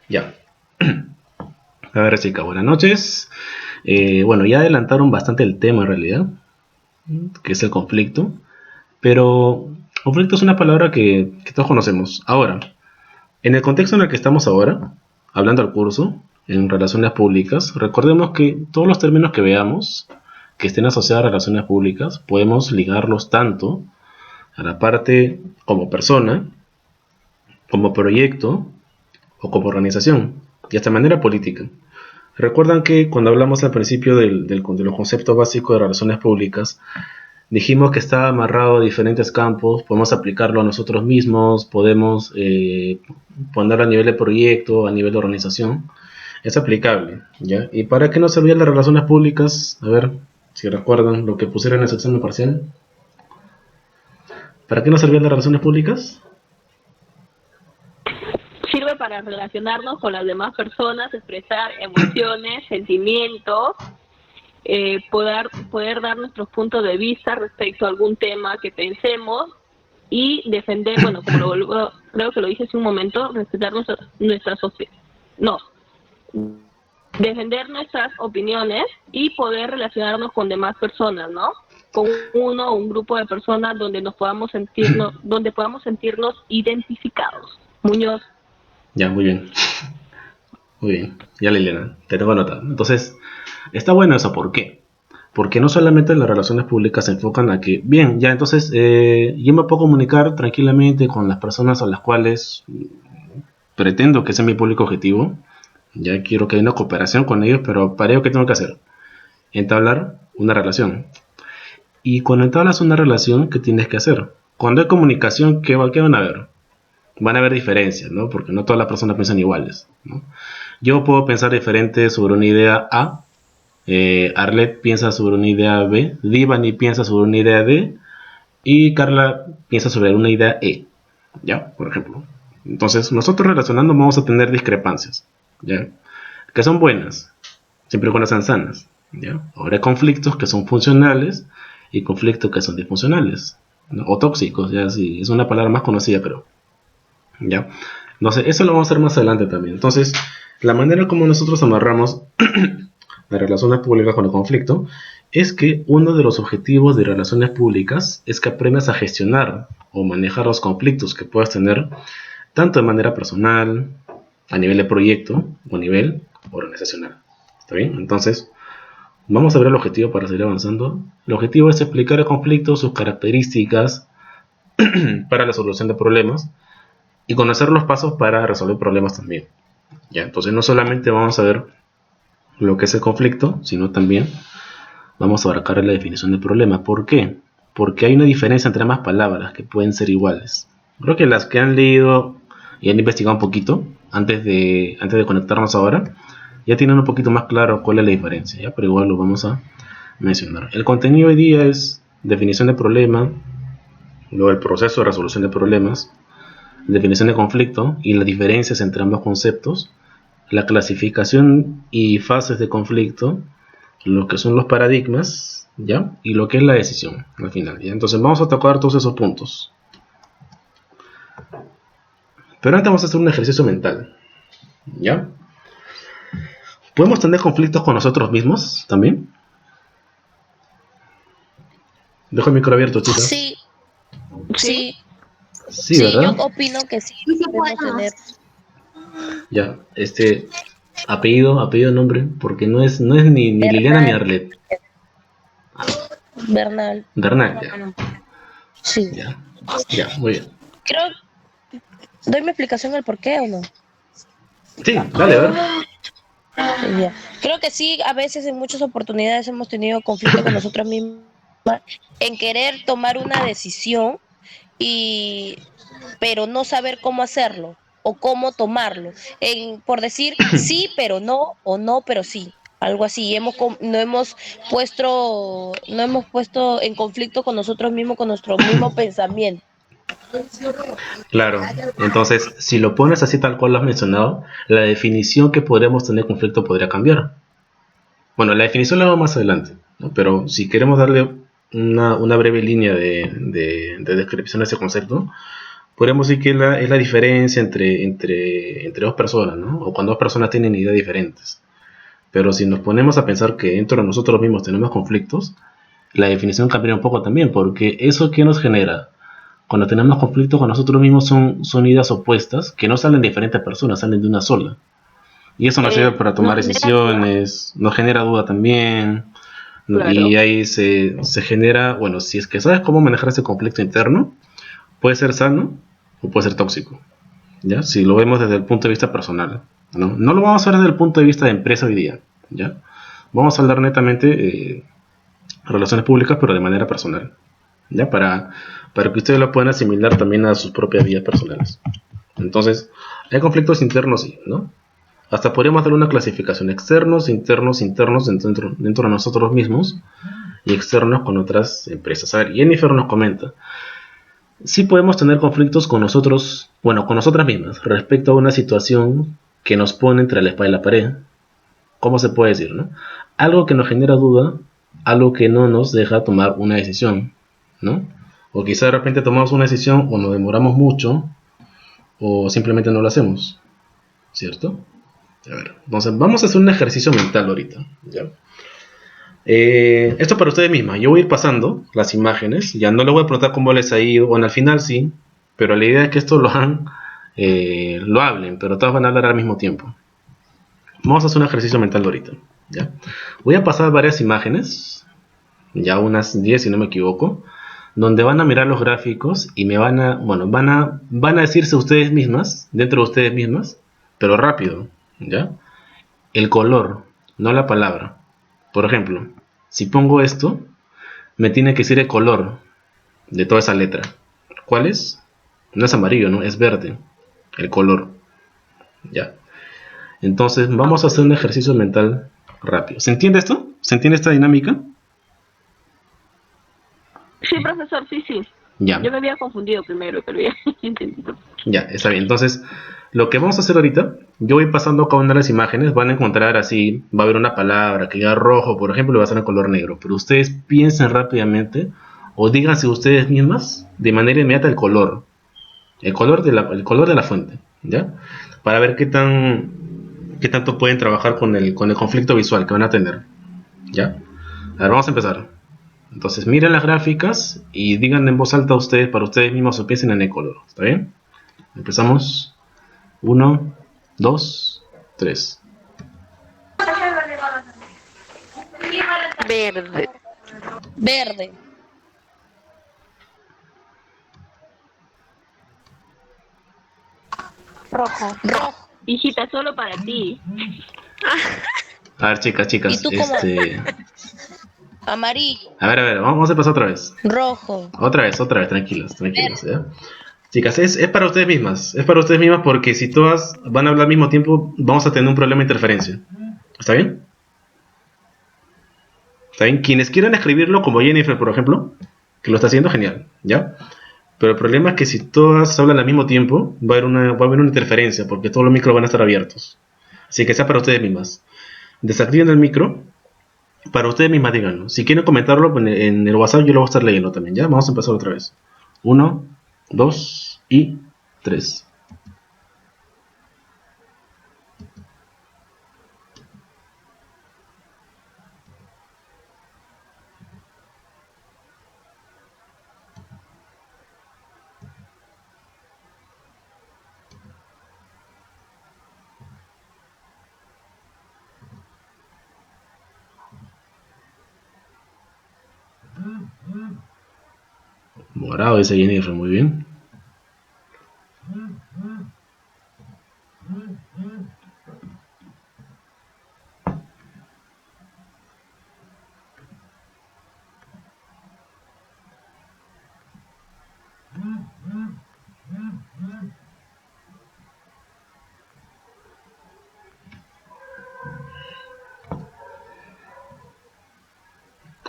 Ya. A ver, chicas, buenas noches. Bueno, ya adelantaron bastante el tema en realidad, que es el conflicto. Pero conflicto es una palabra que todos conocemos. Ahora, en el contexto en el que estamos ahora, hablando al curso, en relaciones públicas, recordemos que todos los términos que veamos que estén asociados a relaciones públicas, podemos ligarlos tanto a la parte como persona, como proyecto o como organización, y hasta de manera política. Recuerdan que cuando hablamos al principio de los conceptos básicos de relaciones públicas, dijimos que está amarrado a diferentes campos, podemos aplicarlo a nosotros mismos, podemos ponerlo a nivel de proyecto, a nivel de organización. Es aplicable, ¿ya? ¿Y para qué nos servían las relaciones públicas? A ver, si recuerdan lo que pusieron en el examen parcial. ¿Para qué nos servían las relaciones públicas? Sirve para relacionarnos con las demás personas, expresar emociones, sentimientos, poder dar nuestros puntos de vista respecto a algún tema que pensemos y defender, bueno, creo que lo dije hace un momento, respetar nuestras no, defender nuestras opiniones y poder relacionarnos con demás personas, ¿no? Con uno o un grupo de personas donde podamos sentirnos identificados. Muñoz. Ya, muy bien. Muy bien. Ya, Liliana, te tengo anotado. Entonces, está bueno eso. ¿Por qué? Porque no solamente las relaciones públicas se enfocan a que, bien, ya entonces yo me puedo comunicar tranquilamente con las personas a las cuales pretendo que sea mi público objetivo. Ya quiero que haya una cooperación con ellos, pero para ello, ¿qué tengo que hacer? Entablar una relación. Y cuando entablas una relación, ¿qué tienes que hacer? Cuando hay comunicación, ¿qué van a ver? Van a haber diferencias, ¿no? Porque no todas las personas piensan iguales, ¿no? Yo puedo pensar diferente sobre una idea A, Arlet piensa sobre una idea B, Divani piensa sobre una idea D y Carla piensa sobre una idea E, ¿ya? Por ejemplo. Entonces, nosotros relacionando vamos a tener discrepancias, ¿ya? Que son buenas, siempre y cuando sean sanas, ¿ya? Ahora hay conflictos que son funcionales y conflictos que son disfuncionales, ¿no? O tóxicos, ya sí, es una palabra más conocida, pero, ¿ya? Entonces, eso lo vamos a hacer más adelante también. Entonces, la manera como nosotros amarramos las relaciones públicas con el conflicto es que uno de los objetivos de relaciones públicas es que aprendas a gestionar o manejar los conflictos que puedas tener tanto de manera personal, a nivel de proyecto o a nivel organizacional. ¿Está bien? Entonces, vamos a ver el objetivo para seguir avanzando. El objetivo es explicar el conflicto, sus características para la solución de problemas y conocer los pasos para resolver problemas también. ¿Ya? Entonces, no solamente vamos a ver lo que es el conflicto, sino también vamos a abarcar la definición del problema. ¿Por qué? Porque hay una diferencia entre ambas palabras que pueden ser iguales. Creo que las que han leído y han investigado un poquito antes de conectarnos ahora, ya tienen un poquito más claro cuál es la diferencia, ¿ya? Pero igual lo vamos a mencionar. El contenido hoy día es definición de problema, luego el proceso de resolución de problemas, definición de conflicto y las diferencias entre ambos conceptos, la clasificación y fases de conflicto, lo que son los paradigmas, ¿ya? Y lo que es la decisión, al final, ¿ya? Entonces vamos a tocar todos esos puntos. Pero antes vamos a hacer un ejercicio mental, ¿ya? ¿Podemos tener conflictos con nosotros mismos también? Dejo el micro abierto, chicas. Sí, ¿Sí? sí, Sí, sí, yo ¿verdad? opino que sí, Sí se podemos puede tener. más. Ya, apellido, nombre, porque no es ni Liliana ni Bernal, Arlet. Bernal, Bernal, ya. sí. Ya, ya, muy bien. Creo, ¿doy mi explicación del por qué o no? Sí, dale, a ver. Ya. Creo que sí, a veces en muchas oportunidades hemos tenido conflicto con nosotros mismos en querer tomar una decisión y pero no saber cómo hacerlo o cómo tomarlo. Por decir sí, pero no, o no, pero sí. Algo así. No hemos puesto en conflicto con nosotros mismos, con nuestro mismo pensamiento. Claro, entonces, si lo pones así tal cual lo has mencionado, la definición que podríamos tener conflicto podría cambiar. Bueno, la definición la vamos más adelante, ¿no? Pero si queremos darle una breve línea de descripción a ese concepto, podríamos decir que es la diferencia entre dos personas, ¿no? O cuando dos personas tienen ideas diferentes. Pero si nos ponemos a pensar que dentro de nosotros mismos tenemos conflictos, la definición cambia un poco también, porque eso que nos genera cuando tenemos conflictos con nosotros mismos son ideas opuestas que no salen de diferentes personas, salen de una sola. Y eso nos sirve para tomar Nos genera duda, decisiones, nos genera duda también, y claro. ahí se genera, bueno, si es que sabes cómo manejar ese conflicto interno, puede ser sano o puede ser tóxico, ¿ya? Si lo vemos desde el punto de vista personal, ¿no? No lo vamos a ver desde el punto de vista de empresa hoy día, ¿ya? Vamos a hablar netamente relaciones públicas, pero de manera personal, ¿ya? Para que ustedes lo puedan asimilar también a sus propias vidas personales. Entonces, hay conflictos internos, sí, ¿no? Hasta podríamos dar una clasificación: externos, internos, internos dentro de nosotros mismos y externos con otras empresas. A ver, Jennifer nos comenta: sí podemos tener conflictos con nosotros, bueno, con nosotras mismas, respecto a una situación que nos pone entre la espada y la pared. ¿Cómo se puede decir, no? Algo que nos genera duda, algo que no nos deja tomar una decisión, ¿no? O quizá de repente tomamos una decisión o nos demoramos mucho o simplemente no lo hacemos, ¿cierto? A ver, entonces vamos a hacer un ejercicio mental ahorita, ¿ya? Esto para ustedes mismas. Yo voy a ir pasando las imágenes. Ya no les voy a preguntar cómo les ha ido. Bueno, al final sí. Pero la idea es que esto lo hablen. Pero todos van a hablar al mismo tiempo. Vamos a hacer un ejercicio mental ahorita, ¿ya? Voy a pasar varias imágenes. Ya unas 10 si no me equivoco. Donde van a mirar los gráficos y me van a decirse ustedes mismas, dentro de ustedes mismas, pero rápido, ¿ya? El color, no la palabra. Por ejemplo, si pongo esto, me tiene que decir el color de toda esa letra. ¿Cuál es? No es amarillo, ¿no? Es verde. El color. Ya. Entonces, vamos a hacer un ejercicio mental rápido. ¿Se entiende esto? ¿Se entiende esta dinámica? Sí, profesor, sí, sí. Ya. Yo me había confundido primero, pero ya entendí. Ya, está bien. Entonces, lo que vamos a hacer ahorita, yo voy pasando cada una de las imágenes, van a encontrar así, va a haber una palabra que diga rojo, por ejemplo, y va a ser en color negro. Pero ustedes piensen rápidamente o díganse ustedes mismas de manera inmediata el color de la fuente, ¿ya? Para ver qué tanto pueden trabajar con el conflicto visual que van a tener, ¿ya? A ver, vamos a empezar. Entonces, miren las gráficas y digan en voz alta ustedes, para ustedes mismos, o piensen en el color, ¿está bien? Empezamos. 1, 2, 3. Verde. Verde. Rojo. Rojo. Hijita, solo para ti. A ver, chicas, ¿Y tú cómo? Amarillo. A ver, vamos a pasar otra vez. Rojo. Otra vez, tranquilas, ¿ya? Chicas, es para ustedes mismas. Es para ustedes mismas porque si todas van a hablar al mismo tiempo, vamos a tener un problema de interferencia. ¿Está bien? ¿Está bien? Quienes quieran escribirlo, como Jennifer, por ejemplo, que lo está haciendo, genial, ¿ya? Pero el problema es que si todas hablan al mismo tiempo, va a haber una interferencia porque todos los micros van a estar abiertos. Así que sea para ustedes mismas. Desactiven el micro. Para ustedes mismas, díganlo. Si quieren comentarlo en el WhatsApp, yo lo voy a estar leyendo también, ¿ya? Vamos a empezar otra vez. 1, 2 y 3. Morado, dice Jennifer, muy bien.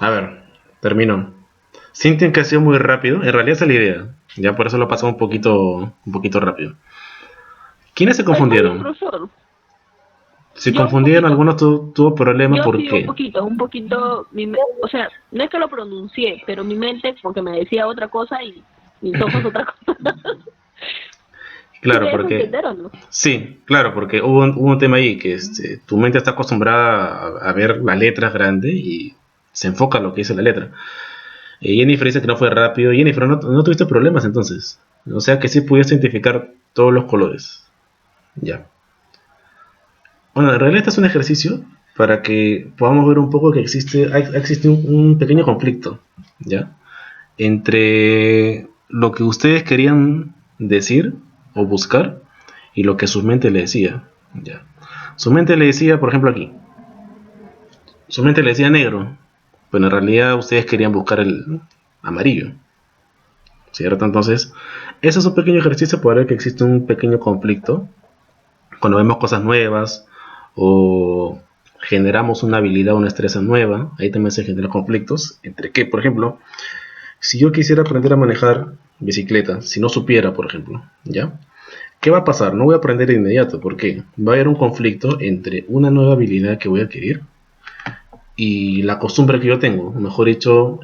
A ver, termino. Sienten que ha sido muy rápido. En realidad esa es la idea. Ya por eso lo pasamos un poquito rápido. ¿Quiénes se Está bien, confundieron? profesor. Se Yo un confundieron, poquito. algunos tuvo problemas Yo sí, porque... un poquito, o sea, no es que lo pronuncié, pero mi mente como que me decía otra cosa y mis ojos otra cosa. ¿Sí Claro, me dejo porque entender o no? sí, claro, porque hubo un tema ahí que tu mente está acostumbrada a ver las letras grandes y se enfoca en lo que dice la letra. Jennifer dice que no fue rápido. Jennifer, no tuviste problemas entonces. O sea que sí pudiste identificar todos los colores. Ya. Bueno, en realidad este es un ejercicio para que podamos ver un poco que existe un pequeño conflicto, ¿ya? Entre lo que ustedes querían decir o buscar y lo que su mente le decía, ¿ya? Su mente le decía, por ejemplo aquí, su mente le decía negro, pero en realidad ustedes querían buscar el amarillo, ¿cierto? Entonces, ese es un pequeño ejercicio para ver que existe un pequeño conflicto cuando vemos cosas nuevas o generamos una habilidad o una destreza nueva. Ahí también se generan conflictos entre que, por ejemplo, si yo quisiera aprender a manejar bicicleta, si no supiera, por ejemplo, ¿ya? ¿Qué va a pasar? No voy a aprender de inmediato, porque va a haber un conflicto entre una nueva habilidad que voy a adquirir y la costumbre que yo tengo, o mejor dicho,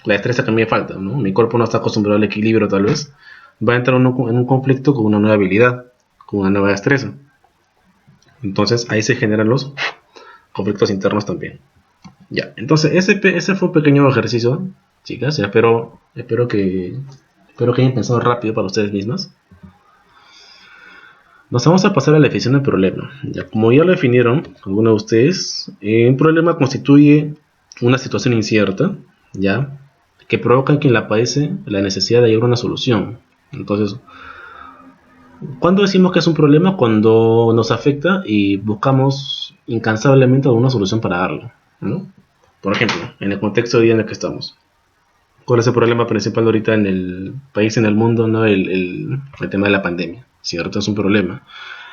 la destreza que a mí me falta, ¿no? Mi cuerpo no está acostumbrado al equilibrio tal vez, va a entrar en un conflicto con una nueva habilidad, con una nueva destreza. Entonces ahí se generan los conflictos internos también. Ya, entonces ese fue un pequeño ejercicio, chicas. Ya espero que hayan pensado rápido para ustedes mismas. Nos vamos a pasar a la definición del problema. Ya, como ya lo definieron algunos de ustedes, un problema constituye una situación incierta, ya, que provoca en quien la padece la necesidad de hallar una solución. Entonces, ¿cuándo decimos que es un problema? Cuando nos afecta y buscamos incansablemente una solución para darlo, ¿no? Por ejemplo, en el contexto de día en el que estamos. ¿Cuál es el problema principal ahorita en el país, en el mundo? ¿No? El tema de la pandemia, ¿cierto? Es un problema.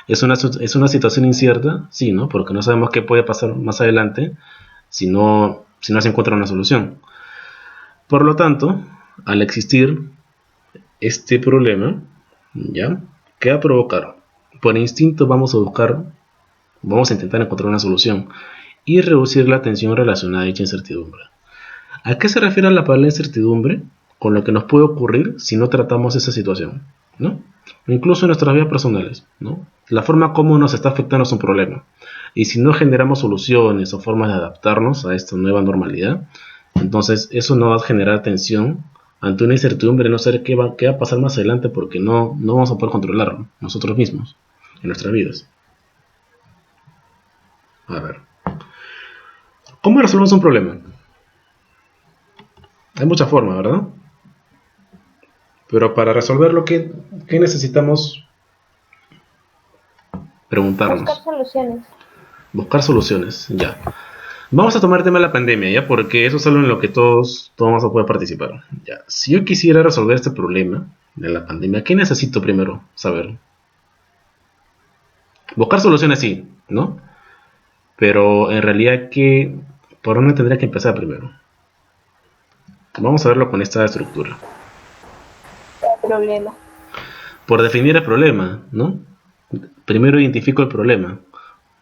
¿Es una situación incierta? Sí, ¿no? Porque no sabemos qué puede pasar más adelante si no se encuentra una solución. Por lo tanto, al existir este problema, ¿ya? ¿Qué va a provocar? Por instinto vamos a intentar encontrar una solución y reducir la tensión relacionada a dicha incertidumbre. ¿A qué se refiere la palabra incertidumbre? Con lo que nos puede ocurrir si no tratamos esa situación, ¿no? Incluso en nuestras vidas personales, ¿no? La forma como nos está afectando es un problema. Y si no generamos soluciones o formas de adaptarnos a esta nueva normalidad, entonces eso no va a generar tensión ante una incertidumbre, no saber qué va a pasar más adelante porque no vamos a poder controlarlo nosotros mismos en nuestras vidas. A ver, ¿cómo resolvemos un problema? Hay muchas formas, ¿verdad? Pero para resolverlo, ¿qué necesitamos Buscar preguntarnos? soluciones. Buscar soluciones, ya. Vamos a tomar el tema de la pandemia, ¿ya? Porque eso es algo en lo que todos vamos a poder participar. Ya. Si yo quisiera resolver este problema de la pandemia, ¿qué necesito primero saber? Buscar soluciones sí, ¿no? Pero en realidad, ¿por dónde tendría que empezar primero? Vamos a verlo con esta estructura. Problema. Por definir el problema, ¿no? Primero identifico el problema.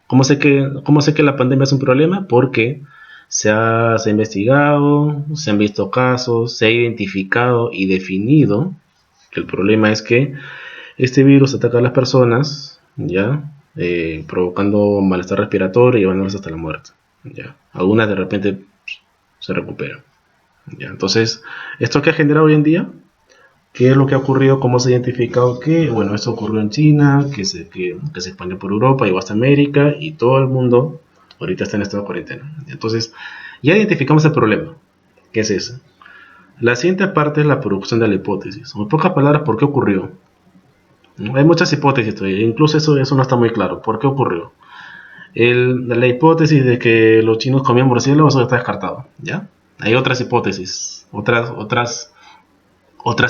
¿Cómo sé que la pandemia es un problema? Porque se ha investigado, se han visto casos, se ha identificado y definido que el problema es que este virus ataca a las personas, ¿ya? Provocando malestar respiratorio y llevándolas hasta la muerte, ¿ya? Algunas de repente se recuperan, ¿ya? Entonces, ¿esto qué ha generado hoy en día? ¿Qué es lo que ha ocurrido? ¿Cómo se ha identificado que, bueno, esto ocurrió en China, que se expandió por Europa, llegó hasta América y todo el mundo ahorita está en estado de cuarentena? Entonces, ya identificamos el problema. ¿Qué es eso? La siguiente parte es la producción de la hipótesis. En pocas palabras, ¿por qué ocurrió? Hay muchas hipótesis todavía, incluso eso no está muy claro. ¿Por qué ocurrió? La hipótesis de que los chinos comían murciélagos, eso está descartado, ¿ya? Hay otras hipótesis, otras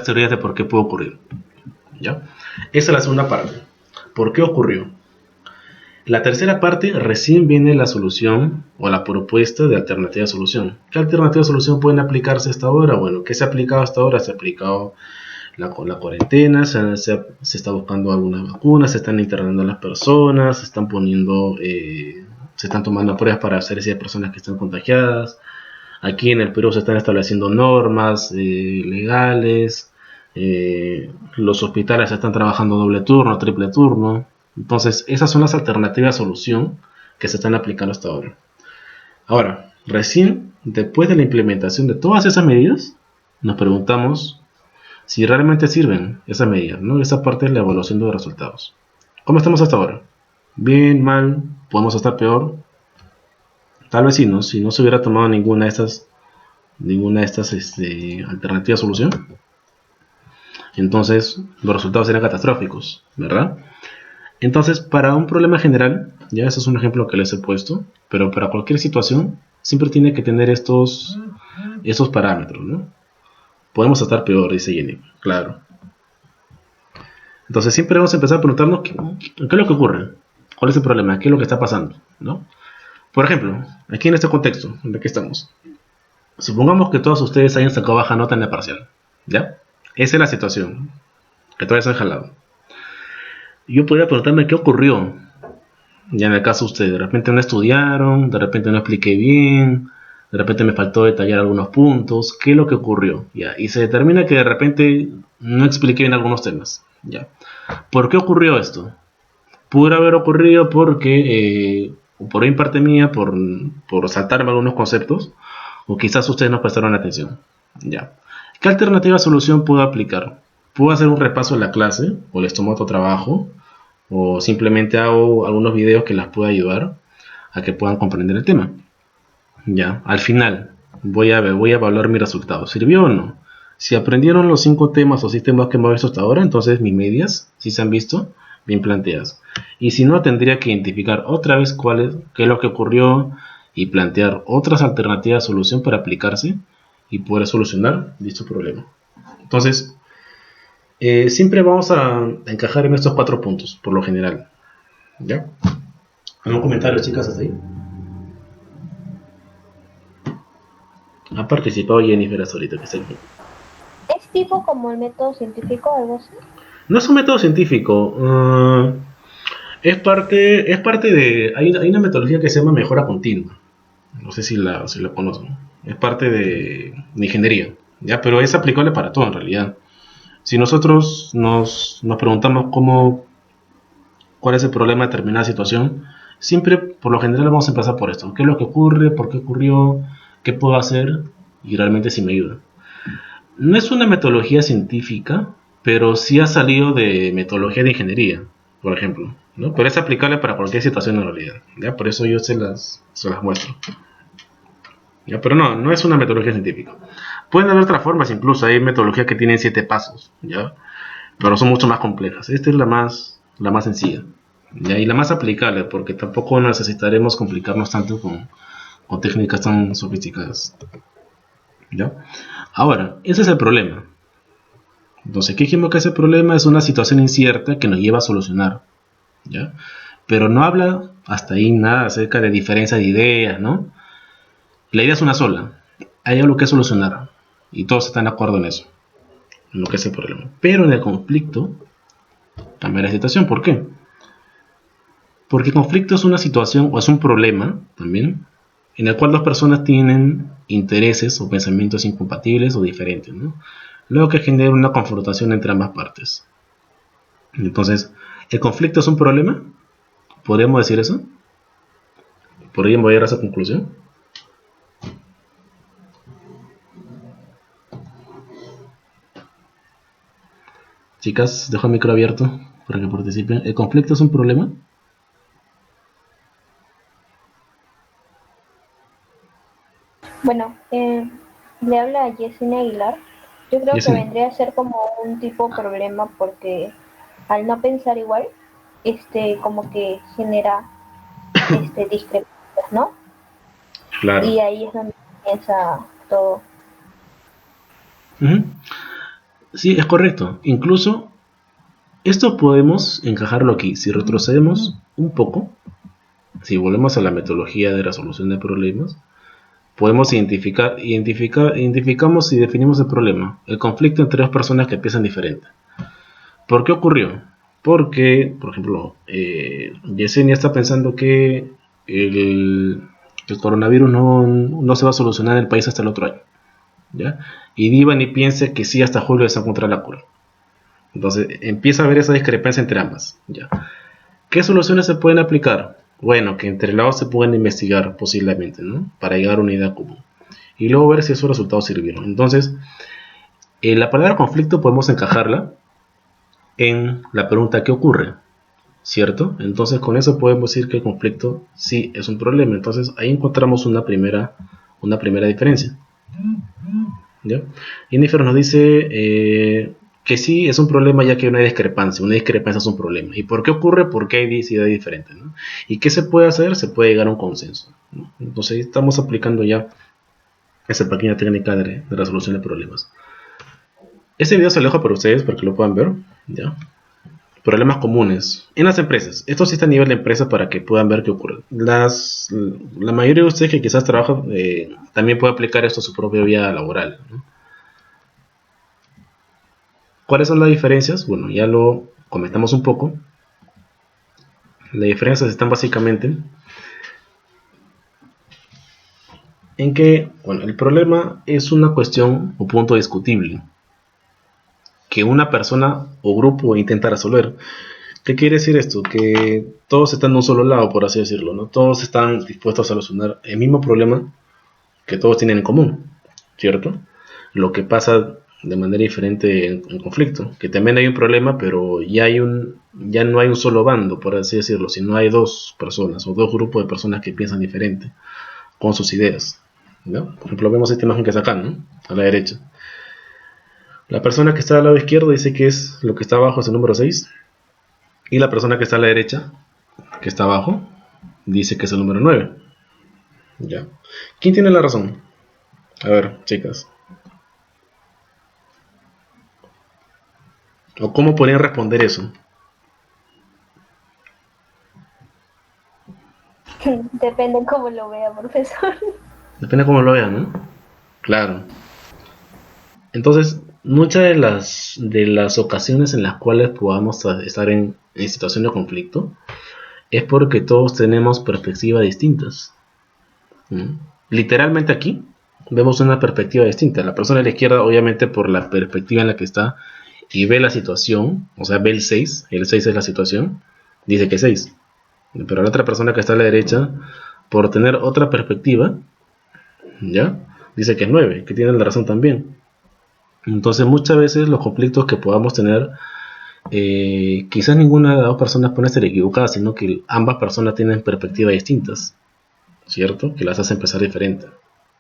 teorías de por qué pudo ocurrir, ¿ya? Esa es la segunda parte. ¿Por qué ocurrió? La tercera parte recién viene la solución o la propuesta de alternativa de solución. ¿Qué alternativa de solución pueden aplicarse hasta ahora? Bueno, ¿qué se ha aplicado hasta ahora? Se ha aplicado la cuarentena, se está buscando alguna vacuna, se están internando a las personas, se están tomando pruebas para saber si hay personas que están contagiadas. Aquí en el Perú se están estableciendo normas legales, los hospitales están trabajando doble turno, triple turno. Entonces, esas son las alternativas de solución que se están aplicando hasta ahora. Ahora, recién después de la implementación de todas esas medidas, nos preguntamos si realmente sirven esas medidas, ¿no? Esa parte es la evaluación de los resultados. ¿Cómo estamos hasta ahora? ¿Bien, mal? ¿Podemos estar peor? Tal vez sí, ¿no? Si no se hubiera tomado ninguna de estas alternativas de solución, entonces los resultados serían catastróficos, ¿verdad? Entonces, para un problema general, ya ese es un ejemplo que les he puesto, pero para cualquier situación siempre tiene que tener estos parámetros, ¿no? Podemos estar peor, dice Jenny, claro. Entonces siempre vamos a empezar a preguntarnos qué es lo que ocurre, cuál es el problema, qué es lo que está pasando, ¿no? Por ejemplo, aquí en este contexto en el que estamos, supongamos que todos ustedes hayan sacado baja nota en la parcial, ¿ya? Esa es la situación, que todavía se han jalado. Yo podría preguntarme qué ocurrió. Ya en el caso de ustedes, de repente no estudiaron, de repente no expliqué bien, de repente me faltó detallar algunos puntos, qué es lo que ocurrió, ya. Y se determina que de repente no expliqué bien algunos temas, ya. ¿Por qué ocurrió esto? Pudo haber ocurrido porque, por ahí parte mía, por saltarme algunos conceptos, o quizás ustedes no prestaron atención, ya. ¿Qué alternativa de solución puedo aplicar? Puedo hacer un repaso de la clase, o les tomo otro trabajo, o simplemente hago algunos videos que las pueda ayudar a que puedan comprender el tema. Ya, al final voy a evaluar mi resultado. ¿Sirvió o no? Si aprendieron los 5 temas o 6 temas que hemos visto hasta ahora, entonces mis medias, si se han visto, bien planteadas. Y si no, tendría que identificar otra vez qué es lo que ocurrió y plantear otras alternativas de solución para aplicarse y poder solucionar dicho problema. Entonces, siempre vamos a encajar en estos 4 puntos, por lo general. ¿Ya? ¿Algún comentario, chicas, hasta ahí? Ha participado Jennifer hasta ahorita, que está aquí. ¿Es tipo como el método científico o algo así? No es un método científico. Es parte de... Hay una metodología que se llama mejora continua. No sé si la conocen. Es parte de ingeniería, ¿ya? Pero es aplicable para todo en realidad. Si nosotros nos preguntamos cuál es el problema de determinada situación, siempre, por lo general, vamos a empezar por esto. ¿Qué es lo que ocurre? ¿Por qué ocurrió? ¿Qué puedo hacer? Y realmente si me ayuda. No es una metodología científica, pero sí ha salido de metodología de ingeniería, por ejemplo, ¿no? Pero es aplicable para cualquier situación en realidad, ¿ya? Por eso yo se las muestro. ¿Ya? Pero no es una metodología científica. Pueden haber otras formas, incluso hay metodologías que tienen 7 pasos, ¿ya? Pero son mucho más complejas. Esta es la más sencilla, ¿ya? Y la más aplicable, porque tampoco necesitaremos complicarnos tanto con técnicas tan sofisticadas, ¿ya? Ahora, ese es el problema. Entonces, ¿qué dijimos que ese problema es una situación incierta que nos lleva a solucionar, ¿ya? Pero no habla hasta ahí nada acerca de diferencia de ideas, ¿no? La idea es una sola. Hay algo que solucionar. Y todos están de acuerdo en eso, en lo que es el problema. Pero en el conflicto cambia la situación. ¿Por qué? Porque el conflicto es una situación o es un problema también en el cual dos personas tienen intereses o pensamientos incompatibles o diferentes, ¿no? Luego que genera una confrontación entre ambas partes. Entonces, ¿el conflicto es un problema? ¿Podríamos decir eso? ¿Podríamos llegar a esa conclusión? Chicas, dejo el micro abierto para que participen. ¿El conflicto es un problema? Bueno, le habla a Yesenia Aguilar. Yo creo Yesenia. que vendría a ser como un tipo problema porque al no pensar igual, como que genera discrepancias, ¿no? Claro. Y ahí es donde comienza todo. Sí, es correcto. Incluso esto podemos encajarlo aquí. Si retrocedemos un poco, si volvemos a la metodología de resolución de problemas, podemos identificamos y definimos el problema. El conflicto entre dos personas que piensan diferente. ¿Por qué ocurrió? Porque, por ejemplo, Yesenia está pensando que el coronavirus no se va a solucionar en el país hasta el otro año, ¿ya? y Divan y piense que sí hasta julio se encuentra la cura. Entonces empieza a haber esa discrepancia entre ambas. ¿Ya? ¿Qué soluciones se pueden aplicar? Bueno, que entre lados se pueden investigar posiblemente, ¿no? Para llegar a una idea común. Y luego ver si esos resultados sirvieron. Entonces, la palabra conflicto podemos encajarla en la pregunta ¿qué ocurre? ¿Cierto? Entonces con eso podemos decir que el conflicto sí es un problema. Entonces ahí encontramos una primera diferencia. ¿Ya? Jennifer nos dice que sí es un problema ya que hay una discrepancia. Una discrepancia es un problema. ¿Y por qué ocurre? Porque hay ideas diferentes, ¿no? ¿Y qué se puede hacer? Se puede llegar a un consenso, ¿no? Entonces estamos aplicando ya esa pequeña técnica de resolución de problemas. Este video se lo dejo para ustedes para que lo puedan ver. ¿Ya? Problemas comunes en las empresas. Esto sí está a nivel de empresa para que puedan ver qué ocurre. La mayoría de ustedes que quizás trabajan también puede aplicar esto a su propia vida laboral, ¿no? ¿Cuáles son las diferencias? Bueno, ya lo comentamos un poco. Las diferencias están básicamente en que, bueno, el problema es una cuestión o punto discutible que una persona o grupo intenta resolver. ¿Qué quiere decir esto? Que todos están de un solo lado, por así decirlo, ¿no? Todos están dispuestos a solucionar el mismo problema que todos tienen en común, ¿cierto? Lo que pasa de manera diferente en conflicto, que también hay un problema, pero ya no hay un solo bando, por así decirlo, sino hay dos personas o dos grupos de personas que piensan diferente con sus ideas, ¿no? Por ejemplo, vemos esta imagen que está acá, ¿no? A la derecha. La persona que está al lado izquierdo dice que es lo que está abajo es el número 6. Y la persona que está a la derecha, que está abajo, dice que es el número 9. ¿Ya? ¿Quién tiene la razón? A ver, chicas. ¿O cómo podrían responder eso? Depende cómo lo vea, profesor. Depende de cómo lo vean, ¿no? Claro. Entonces, muchas de las ocasiones en las cuales podamos estar en situación de conflicto es porque todos tenemos perspectivas distintas. ¿Mm? Literalmente aquí vemos una perspectiva distinta. La persona de la izquierda, obviamente, por la perspectiva en la que está y ve la situación, o sea, ve el 6 es la situación, dice que es 6. Pero la otra persona que está a la derecha, por tener otra perspectiva, ¿ya? Dice que es 9, que tiene la razón también. Entonces muchas veces los conflictos que podamos tener, quizás ninguna de las dos personas puede ser equivocada, sino que ambas personas tienen perspectivas distintas, ¿cierto? Que las hacen pensar diferente.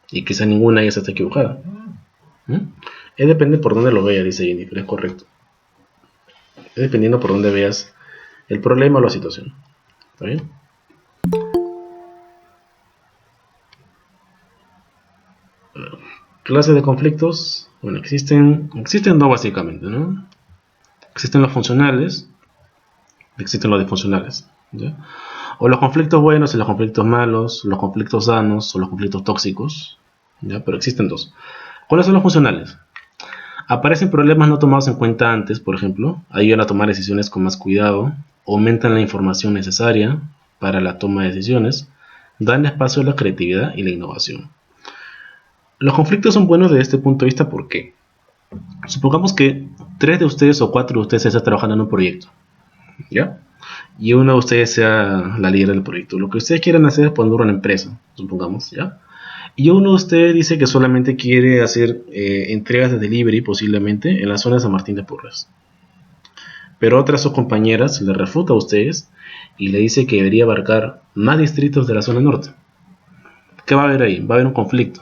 Y quizás ninguna de ellas está equivocada. Es depende por dónde lo veas, dice Jennifer, es correcto. Es dependiendo por dónde veas el problema o la situación. ¿Está bien? Clases de conflictos, bueno, existen dos básicamente, ¿no? Existen los funcionales, existen los disfuncionales, ¿ya? O los conflictos buenos y los conflictos malos, los conflictos sanos o los conflictos tóxicos, ¿ya? Pero existen dos. ¿Cuáles son los funcionales? Aparecen problemas no tomados en cuenta antes, por ejemplo, ayudan a tomar decisiones con más cuidado, aumentan la información necesaria para la toma de decisiones, dan espacio a la creatividad y la innovación. Los conflictos son buenos desde este punto de vista, ¿por qué? Supongamos que 3 de ustedes o 4 de ustedes están trabajando en un proyecto, ¿ya? Y uno de ustedes sea la líder del proyecto. Lo que ustedes quieren hacer es poner una empresa, supongamos, ¿ya? Y uno de ustedes dice que solamente quiere hacer entregas de delivery posiblemente en la zona de San Martín de Porres. Pero otra de sus compañeras le refuta a ustedes y le dice que debería abarcar más distritos de la zona norte. ¿Qué va a haber ahí? Va a haber un conflicto.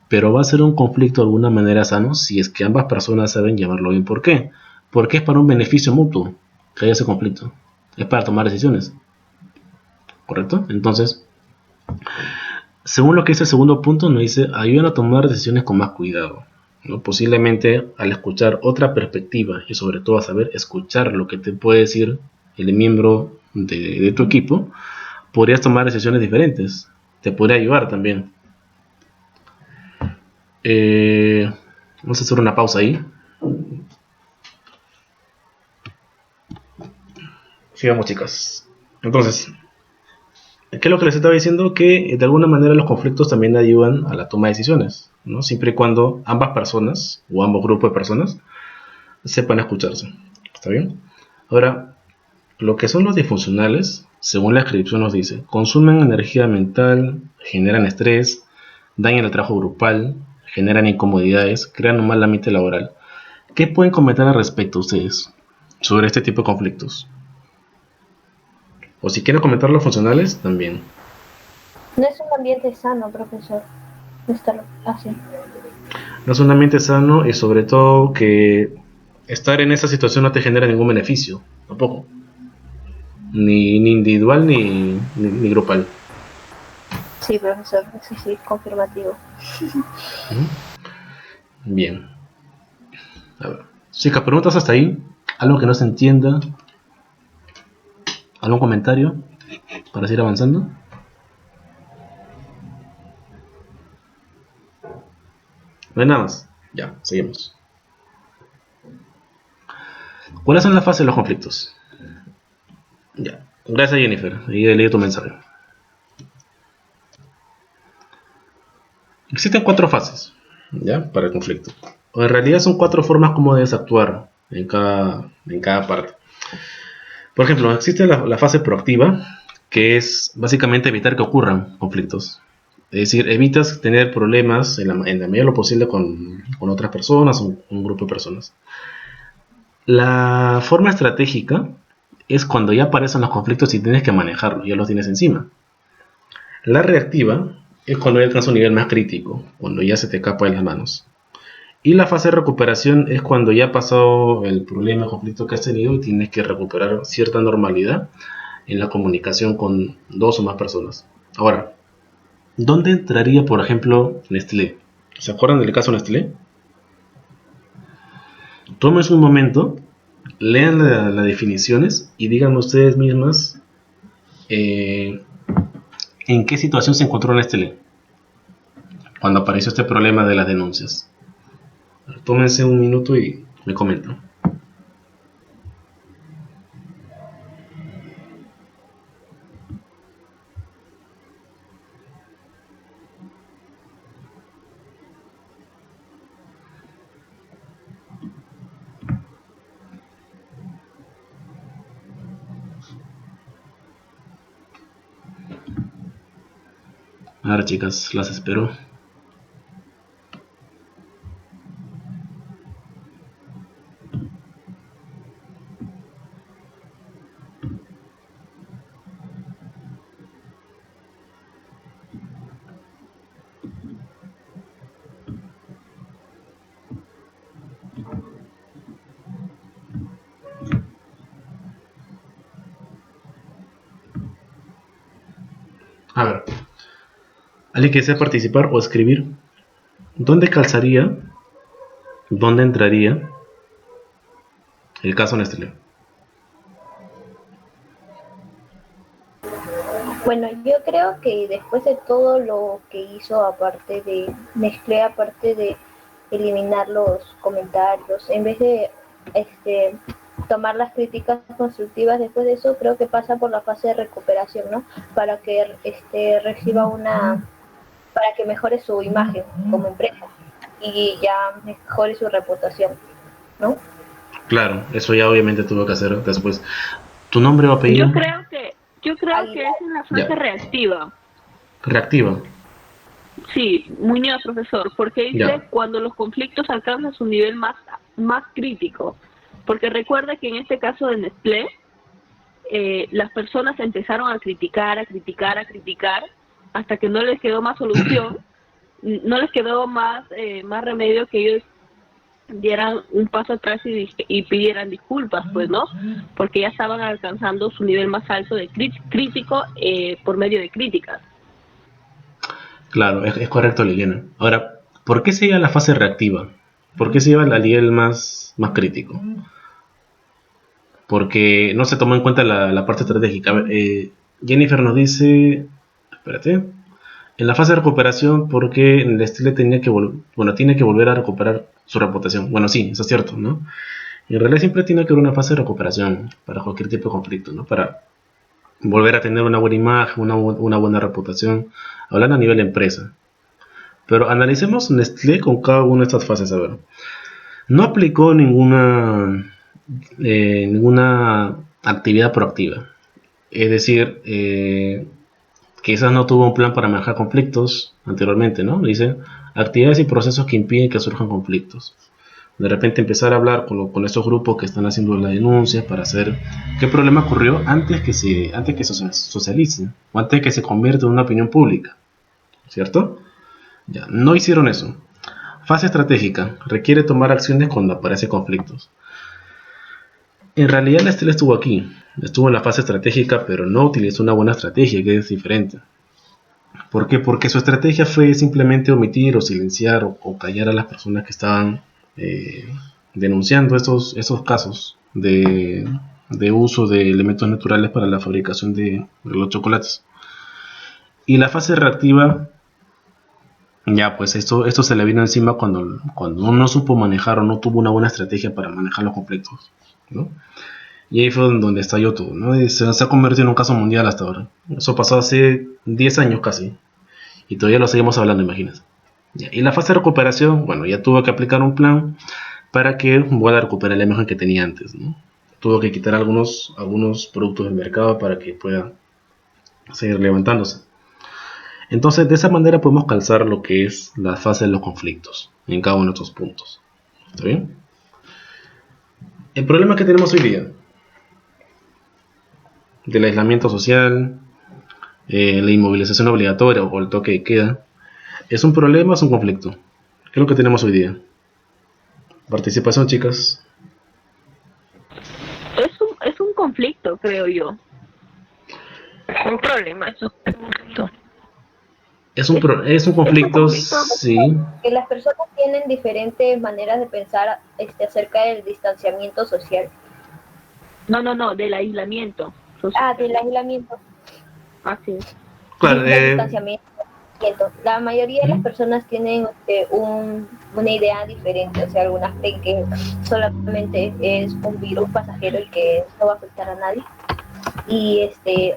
Pero va a ser un conflicto de alguna manera sano si es que ambas personas saben llevarlo bien. ¿Por qué? Porque es para un beneficio mutuo que haya ese conflicto. Es para tomar decisiones. ¿Correcto? Entonces, según lo que dice el segundo punto, nos dice, ayudan a tomar decisiones con más cuidado, ¿no? Posiblemente al escuchar otra perspectiva y sobre todo a saber escuchar lo que te puede decir el miembro de tu equipo, podrías tomar decisiones diferentes. Te podría ayudar también. Vamos a hacer una pausa ahí. Sigamos, chicas. Entonces, ¿Qué es lo que les estaba diciendo? Que de alguna manera los conflictos también ayudan a la toma de decisiones, ¿no? Siempre y cuando ambas personas o ambos grupos de personas sepan escucharse. ¿Está bien? Ahora, lo que son los disfuncionales, según la descripción nos dice, consumen energía mental, generan estrés, dañan el trabajo grupal, generan incomodidades, crean un mal ambiente laboral. ¿Qué pueden comentar al respecto ustedes sobre este tipo de conflictos? O si quieren comentar los funcionales, también. No es un ambiente sano, profesor. No estar así. No es un ambiente sano y sobre todo que estar en esa situación no te genera ningún beneficio, tampoco. Ni individual ni grupal. Sí, profesor, eso sí, confirmativo. Bien. A ver. Chicas, preguntas hasta ahí. ¿Algo que no se entienda? ¿Algún comentario para seguir avanzando? No hay nada más. Ya, seguimos. ¿Cuáles son las fases de los conflictos? Ya. Gracias, Jennifer. Ahí he leído tu mensaje. Existen 4 fases, ¿ya? Para el conflicto. O en realidad son 4 formas como debes actuar en cada parte. Por ejemplo, existe la fase proactiva, que es básicamente evitar que ocurran conflictos. Es decir, evitas tener problemas en la medida de lo posible con otras personas o un grupo de personas. La forma estratégica es cuando ya aparecen los conflictos y tienes que manejarlos, ya los tienes encima. La reactiva es cuando ya alcanza un nivel más crítico, cuando ya se te escapa de las manos. Y la fase de recuperación es cuando ya ha pasado el problema, el conflicto que has tenido y tienes que recuperar cierta normalidad en la comunicación con 2 o más personas. Ahora, ¿dónde entraría, por ejemplo, Nestlé? ¿Se acuerdan del caso Nestlé? Tómense un momento, lean las definiciones y díganme ustedes mismas en qué situación se encontró Nestlé cuando apareció este problema de las denuncias. Tómense un minuto y me comentan. A ver, chicas, las espero. A ver, ¿alguien que desea participar o escribir? ¿Dónde calzaría? ¿Dónde entraría el caso Nestlé? Bueno, yo creo que después de todo lo que hizo, aparte de Nestlé, aparte de eliminar los comentarios, en vez de tomar las críticas constructivas, después de eso creo que pasa por la fase de recuperación, ¿no? Para que reciba para que mejore su imagen como empresa y ya mejore su reputación, ¿no? Claro, eso ya obviamente tuvo que hacer después. ¿Tu nombre o apellido? Yo creo que es en la fase Ya. reactiva. Reactiva. Sí, Muñoz, profesor, porque dice Ya. cuando los conflictos alcanzan su nivel más crítico. Porque recuerda que en este caso de Nestlé, las personas empezaron a criticar, hasta que no les quedó más solución, no les quedó más remedio que ellos dieran un paso atrás y pidieran disculpas, pues, ¿no? Porque ya estaban alcanzando su nivel más alto de crítico por medio de críticas. Claro, es correcto, Liliana. Ahora, ¿por qué se lleva a la fase reactiva? ¿Por qué se lleva al nivel más crítico? Porque no se tomó en cuenta la parte estratégica. A ver, Jennifer nos dice, espérate, en la fase de recuperación, porque el estilo tiene que volver a recuperar su reputación. Bueno, sí, eso es cierto, ¿no? En realidad siempre tiene que haber una fase de recuperación para cualquier tipo de conflicto, ¿no? Para volver a tener una buena imagen, una buena reputación, hablando a nivel de empresa. Pero analicemos Nestlé con cada una de estas fases. A ver, no aplicó ninguna actividad proactiva. Es decir, quizás no tuvo un plan para manejar conflictos anteriormente, ¿no? Dice, actividades y procesos que impiden que surjan conflictos. De repente empezar a hablar con estos grupos que están haciendo la denuncia para saber qué problema ocurrió antes que se socialice o antes que se convierta en una opinión pública, ¿cierto? Ya, no hicieron eso. Fase estratégica. Requiere tomar acciones cuando aparecen conflictos. En realidad la Estela estuvo aquí. Estuvo en la fase estratégica, pero no utilizó una buena estrategia, que es diferente. ¿Por qué? Porque su estrategia fue simplemente omitir o silenciar o callar a las personas que estaban denunciando esos casos de uso de elementos naturales para la fabricación de los chocolates. Y la fase reactiva, ya pues esto se le vino encima cuando no supo manejar o no tuvo una buena estrategia para manejar los conflictos, ¿no? Y ahí fue donde estalló todo, ¿no? Y se ha convertido en un caso mundial hasta ahora. Eso pasó hace 10 años casi. Y todavía lo seguimos hablando, imagínense. Y la fase de recuperación, bueno, ya tuvo que aplicar un plan para que pueda recuperar la imagen que tenía antes, ¿no? Tuvo que quitar algunos productos del mercado para que pueda seguir levantándose. Entonces, de esa manera podemos calzar lo que es la fase de los conflictos en cada uno de estos puntos. ¿Está bien? El problema que tenemos hoy día del aislamiento social, la inmovilización obligatoria o el toque de queda, ¿es un problema o es un conflicto? ¿Qué es lo que tenemos hoy día? Participación, chicas. Es un conflicto, creo yo. Un problema, es un conflicto. Es un conflicto, sí. Que las personas tienen diferentes maneras de pensar acerca del distanciamiento social. No, del aislamiento social. Del aislamiento. Así es. Claro, Del distanciamiento. La mayoría de las personas tienen una idea diferente, o sea, algunas creen que solamente es un virus pasajero y que no va a afectar a nadie, y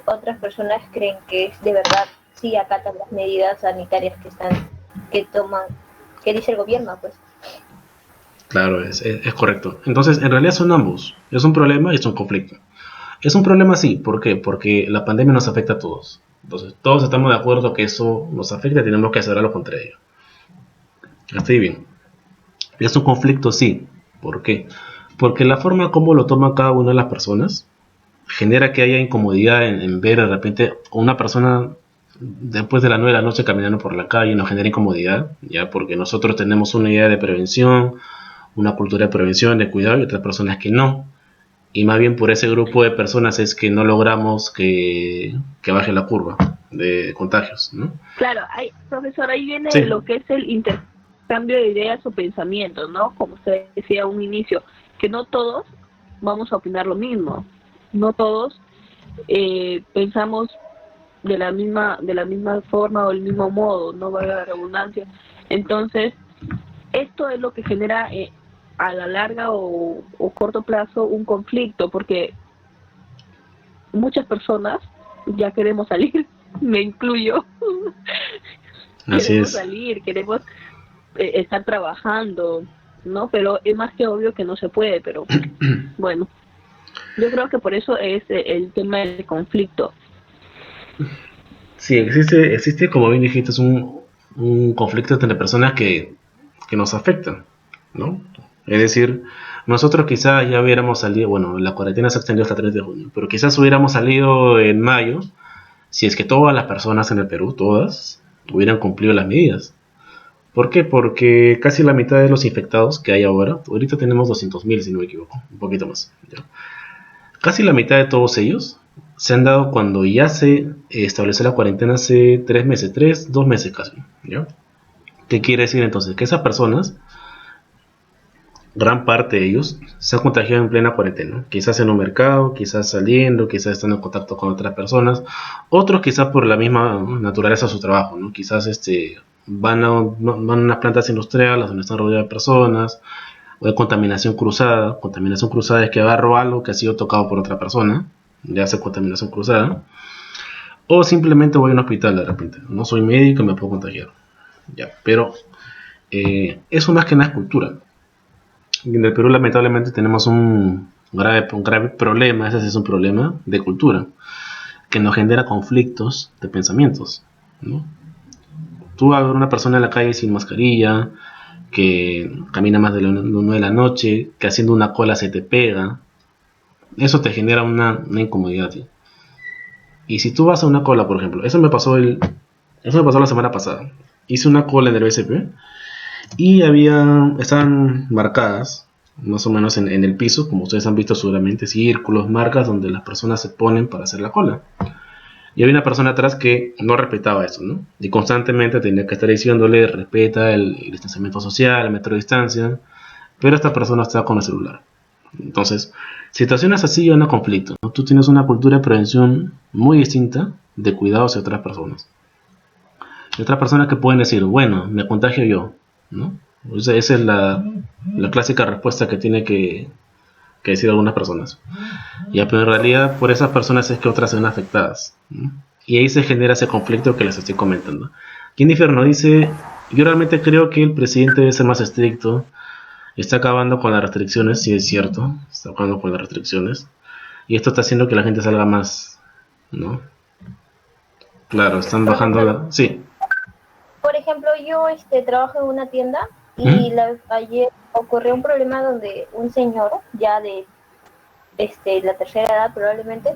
otras personas creen que es de verdad, sí acatan las medidas sanitarias que dice el gobierno, pues. Claro, es correcto. Entonces, en realidad son ambos. Es un problema y es un conflicto. Es un problema, sí. ¿Por qué? Porque la pandemia nos afecta a todos. Entonces, todos estamos de acuerdo que eso nos afecta y tenemos que hacer algo contra ello. Estoy bien. Es un conflicto, sí. ¿Por qué? Porque la forma como lo toma cada una de las personas genera que haya incomodidad en ver de repente una persona después de las 9 de la noche caminando por la calle. Nos genera incomodidad, ya, porque nosotros tenemos una idea de prevención, una cultura de prevención, de cuidado, y otras personas que no. Y más bien por ese grupo de personas es que no logramos que baje la curva de contagios, ¿no? Claro, profesor, ahí viene Sí. lo que es el intercambio de ideas o pensamientos, ¿no? Como usted decía a un inicio, que no todos vamos a opinar lo mismo, no todos pensamos de la misma forma o el mismo modo, no valga la redundancia. Entonces, esto es lo que genera a la larga o corto plazo un conflicto, porque muchas personas ya queremos salir, me incluyo. Así Queremos es. salir, queremos estar trabajando, ¿no? Pero es más que obvio que no se puede, pero bueno, yo creo que por eso es el tema del conflicto. Sí, existe, como bien dijiste, es un conflicto entre personas que nos afectan, ¿no? Es decir, nosotros quizás ya hubiéramos salido, bueno, la cuarentena se extendió hasta 3 de junio, pero quizás hubiéramos salido en mayo si es que todas las personas en el Perú, todas, hubieran cumplido las medidas. ¿Por qué? Porque casi la mitad de los infectados que hay ahorita tenemos 200.000 si no me equivoco, un poquito más, ¿ya? Casi la mitad de todos ellos se han dado cuando ya se estableció la cuarentena hace 3 meses, 2 meses casi, ¿ya? ¿Qué quiere decir entonces? Que esas personas, gran parte de ellos, se han contagiado en plena cuarentena. Quizás en un mercado, quizás saliendo, quizás estando en contacto con otras personas. Otros quizás por la misma naturaleza de su trabajo, ¿no? Quizás van a unas plantas industriales donde están rodeadas de personas. O de contaminación cruzada. Contaminación cruzada es que agarro algo que ha sido tocado por otra persona ya sea contaminación cruzada, o simplemente voy a un hospital de repente. No soy médico y me puedo contagiar. Ya, pero eso más que nada es cultura. Y en el Perú lamentablemente tenemos un grave problema, ese sí es un problema de cultura, que nos genera conflictos de pensamientos, ¿no? Tú vas a ver una persona en la calle sin mascarilla, que camina más de las 9 de la noche, que haciendo una cola se te pega, eso te genera una incomodidad, ¿sí? Y si tú vas a una cola, por ejemplo, eso me pasó la semana pasada. Hice una cola en el BCP y estaban marcadas, más o menos en el piso, como ustedes han visto seguramente, círculos, marcas donde las personas se ponen para hacer la cola. Y había una persona atrás que no respetaba eso, ¿no? Y constantemente tenía que estar diciéndole, respeta el distanciamiento social, el metro de distancia, pero esta persona estaba con el celular. Entonces, situaciones así llevan a conflicto, ¿no? Tú tienes una cultura de prevención muy distinta de cuidado hacia otras personas. Y otras personas que pueden decir, bueno, me contagio yo, ¿no? Esa es la clásica respuesta que tiene que decir algunas personas. Ya, pero en realidad por esas personas es que otras se ven afectadas, ¿no? Y ahí se genera ese conflicto que les estoy comentando. Jennifer nos dice, yo realmente creo que el presidente debe ser más estricto, está acabando con las restricciones, sí es cierto, está acabando con las restricciones, y esto está haciendo que la gente salga más, ¿no? Claro, están bajando la... Sí. Por ejemplo, yo trabajo en una tienda y ayer ocurrió un problema donde un señor ya de la tercera edad probablemente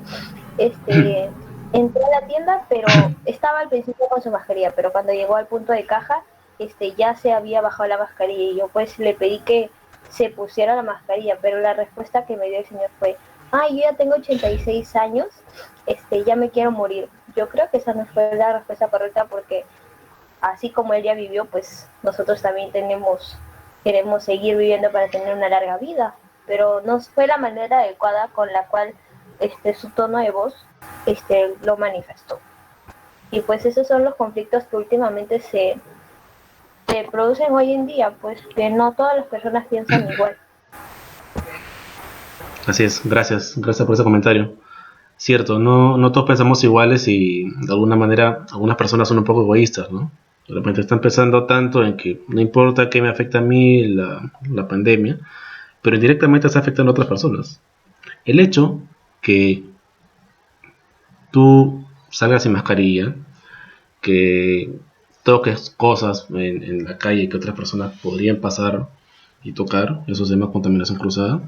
entró a la tienda, pero estaba al principio con su mascarilla, pero cuando llegó al punto de caja ya se había bajado la mascarilla y yo pues le pedí que se pusiera la mascarilla, pero la respuesta que me dio el señor fue, yo ya tengo 86 años, ya me quiero morir. Yo creo que esa no fue la respuesta correcta, porque así como él ya vivió, pues nosotros también queremos seguir viviendo para tener una larga vida, pero no fue la manera adecuada con la cual su tono de voz lo manifestó. Y pues esos son los conflictos que últimamente se producen hoy en día, pues que no todas las personas piensan igual. Así es, gracias por ese comentario. Cierto, no todos pensamos iguales y de alguna manera algunas personas son un poco egoístas, ¿no? De repente están pensando tanto en que no importa que me afecte a mí la pandemia, pero indirectamente está afectando a otras personas. El hecho que tú salgas sin mascarilla, que toques cosas en la calle que otras personas podrían pasar y tocar, eso se llama contaminación cruzada.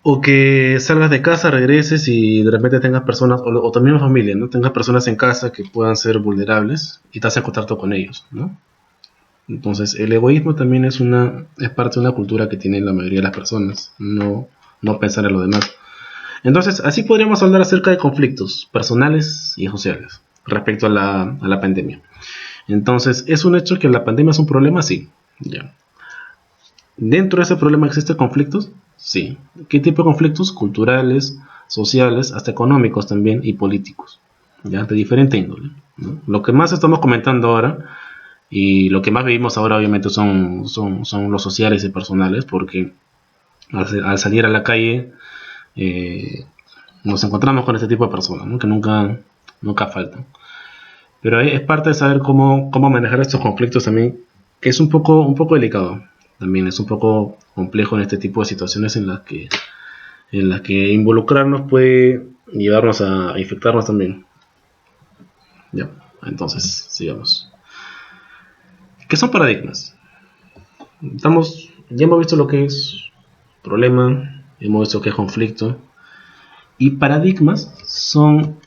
O que salgas de casa, regreses y de repente tengas personas, o también familia, ¿no? Tengas personas en casa que puedan ser vulnerables y estás en contacto con ellos, ¿no? Entonces, el egoísmo también es parte de una cultura que tienen la mayoría de las personas, no pensar en lo demás. Entonces, así podríamos hablar acerca de conflictos personales y sociales respecto a la pandemia. Entonces, ¿es un hecho que la pandemia es un problema? Sí, ya. ¿Dentro de ese problema existen conflictos? Sí. ¿Qué tipo de conflictos? Culturales, sociales, hasta económicos también y políticos, ya, de diferente índole, ¿no? Lo que más estamos comentando ahora y lo que más vivimos ahora obviamente son los sociales y personales, porque al salir a la calle nos encontramos con este tipo de personas, ¿no? Que nunca faltan. Pero es parte de saber cómo manejar estos conflictos también, que es un poco delicado. También es un poco complejo en este tipo de situaciones en las que involucrarnos puede llevarnos a infectarnos también. Ya, entonces, sigamos. ¿Qué son paradigmas? Ya hemos visto lo que es problema, hemos visto que es conflicto, y paradigmas son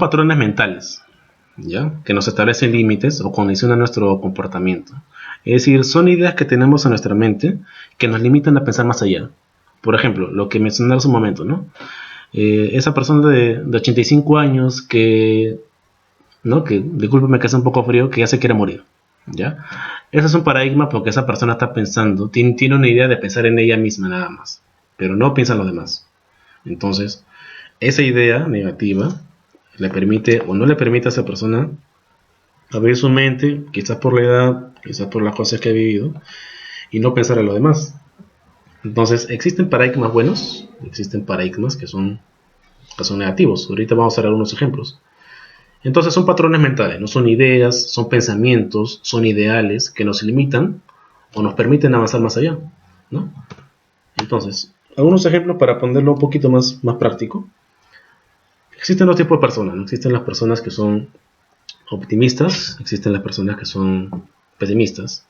patrones mentales, ¿ya? Que nos establecen límites o condicionan nuestro comportamiento. Es decir, son ideas que tenemos en nuestra mente que nos limitan a pensar más allá. Por ejemplo, lo que mencioné hace un momento, ¿no? Esa persona de 85 años que, discúlpeme que hace un poco frío, que ya se quiere morir, ¿ya? Ese es un paradigma porque esa persona está pensando, tiene una idea de pensar en ella misma nada más, pero no piensa en los demás. Entonces, esa idea negativa le permite o no le permite a esa persona abrir su mente, quizás por la edad, quizás por las cosas que ha vivido, y no pensar en lo demás. Entonces, existen paradigmas buenos, existen paradigmas que son negativos. Ahorita vamos a ver algunos ejemplos. Entonces, son patrones mentales, no son ideas, son pensamientos, son ideales que nos limitan o nos permiten avanzar más allá, ¿no? Entonces, algunos ejemplos para ponerlo un poquito más práctico. Existen dos tipos de personas, ¿no? Existen las personas que son optimistas, existen las personas que son pesimistas.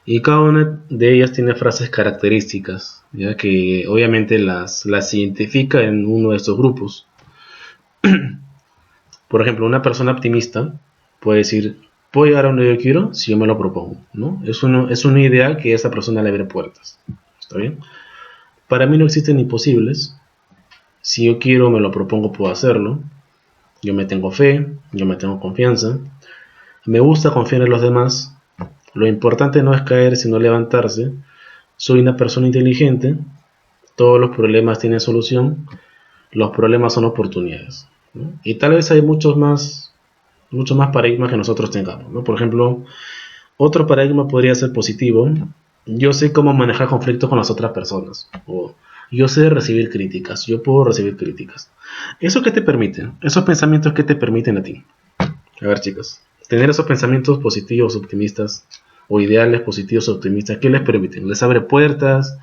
Y cada una de ellas tiene frases características, ¿ya? Que obviamente las identifica en uno de estos grupos. Por ejemplo, una persona optimista puede decir, puedo llegar a donde yo quiero si yo me lo propongo, ¿no? Es una idea que a esa persona le abre puertas. ¿Está bien? Para mí no existen imposibles. Si yo quiero, me lo propongo, puedo hacerlo. Yo me tengo fe, yo me tengo confianza. Me gusta confiar en los demás. Lo importante no es caer, sino levantarse. Soy una persona inteligente. Todos los problemas tienen solución. Los problemas son oportunidades, ¿no? Y tal vez hay muchos más paradigmas que nosotros tengamos, ¿no? Por ejemplo, otro paradigma podría ser positivo. Yo sé cómo manejar conflictos con las otras personas. O yo sé recibir críticas. Yo puedo recibir críticas. ¿Eso qué te permite? Esos pensamientos, ¿qué te permiten a ti? A ver, chicos. Tener esos pensamientos positivos, optimistas, o ideales positivos, optimistas, ¿qué les permiten? Les abre puertas,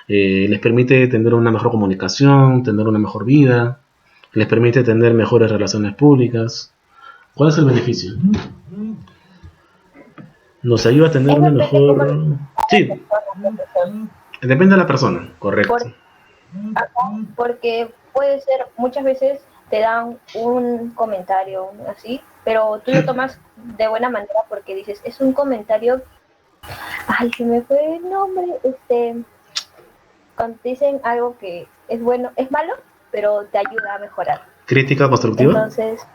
les permite tener una mejor comunicación, tener una mejor vida, les permite tener mejores relaciones públicas. ¿Cuál es el beneficio? Nos ayuda a tener Es una depende cómo mejor... Sí, profesor. depende de la persona, correcto. Por- Porque puede ser, muchas veces te dan un comentario así, pero tú lo tomas de buena manera porque dices, es un comentario, ay, se me fue el nombre, cuando te dicen algo que es bueno, es malo, pero te ayuda a mejorar. ¿Crítica constructiva? Entonces,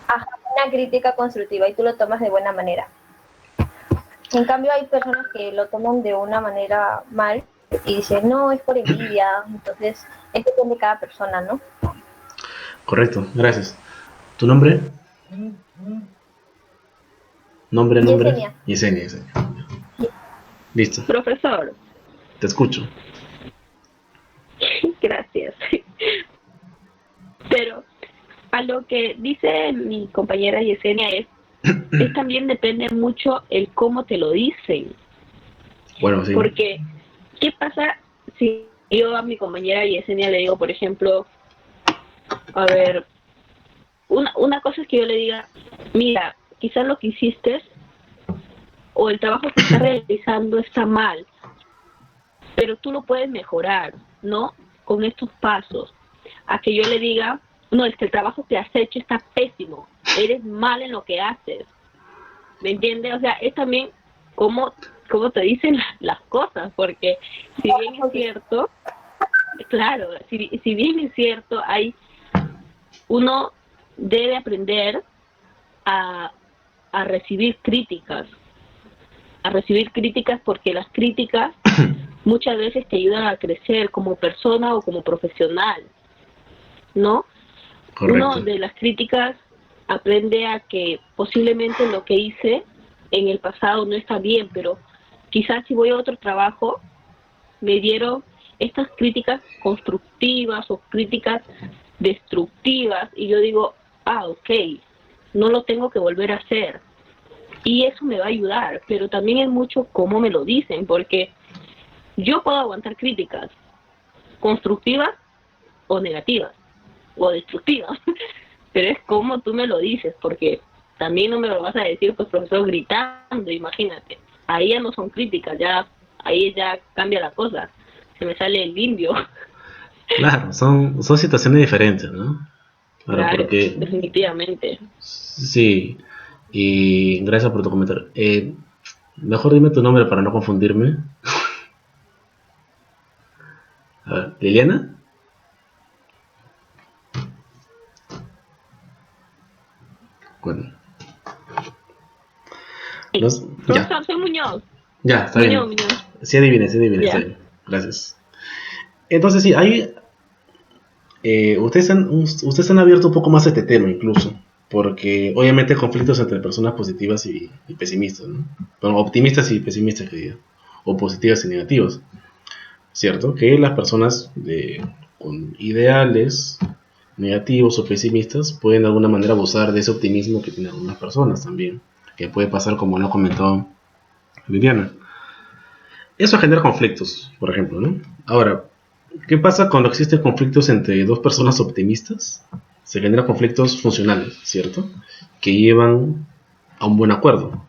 ajá, una crítica constructiva y tú lo tomas de buena manera. En cambio, hay personas que lo toman de una manera mal y dicen, no, es por envidia. Entonces, es depende de cada persona, ¿no? Correcto, gracias. ¿Tu nombre? Nombre. Yesenia, Yesenia, Yesenia. Listo, Profesor, te escucho. gracias. Pero a lo que dice mi compañera Yesenia es también depende mucho el cómo te lo dicen. Bueno, sí. Porque, ¿qué pasa si yo a mi compañera Yesenia le digo, por ejemplo, a ver, una cosa es que yo le diga, mira, quizás lo que hiciste o el trabajo que estás realizando está mal, pero tú lo puedes mejorar, ¿no? Con estos pasos. A que yo le diga, no, es que el trabajo que has hecho está pésimo, eres mal en lo que haces. ¿Me entiendes? O sea, es también cómo te dicen las cosas, porque si bien es cierto, claro, si bien es cierto, uno debe aprender a, a recibir críticas, porque las críticas muchas veces te ayudan a crecer como persona o como profesional, ¿no? Correcto. Uno de las críticas aprende a que posiblemente lo que hice en el pasado no está bien, pero quizás si voy a otro trabajo me dieron estas críticas constructivas o críticas destructivas y yo digo, ok, no lo tengo que volver a hacer. Y eso me va a ayudar, pero también es mucho cómo me lo dicen, porque yo puedo aguantar críticas constructivas o negativas o destructivas, pero es como tú me lo dices, porque también no me lo vas a decir, pues profesor, gritando, imagínate. Ahí ya no son críticas, ahí ya cambia la cosa, se me sale el indio. Claro, son situaciones diferentes, ¿no? Ahora, Claro, porque definitivamente. sí, y gracias por tu comentario. Mejor dime tu nombre para no confundirme. A ver, ¿Liliana? Bueno, ya, Profesor, soy Muñoz. ya, está bien. Muñoz. Sí adivine, está Ya. bien. Gracias. Entonces sí, ahí ustedes han abierto un poco más este tema incluso, porque obviamente hay conflictos entre personas positivas y pesimistas, ¿no? Bueno, optimistas y pesimistas, que diga, o positivas y negativas. ¿cierto? Que las personas con ideales negativos o pesimistas pueden de alguna manera abusar de ese optimismo que tienen algunas personas también, que puede pasar como lo ha comentado Viviana. Eso genera conflictos, por ejemplo, ¿no? Ahora, ¿qué pasa cuando existen conflictos entre dos personas optimistas? Se generan conflictos funcionales, ¿cierto? Que llevan a un buen acuerdo,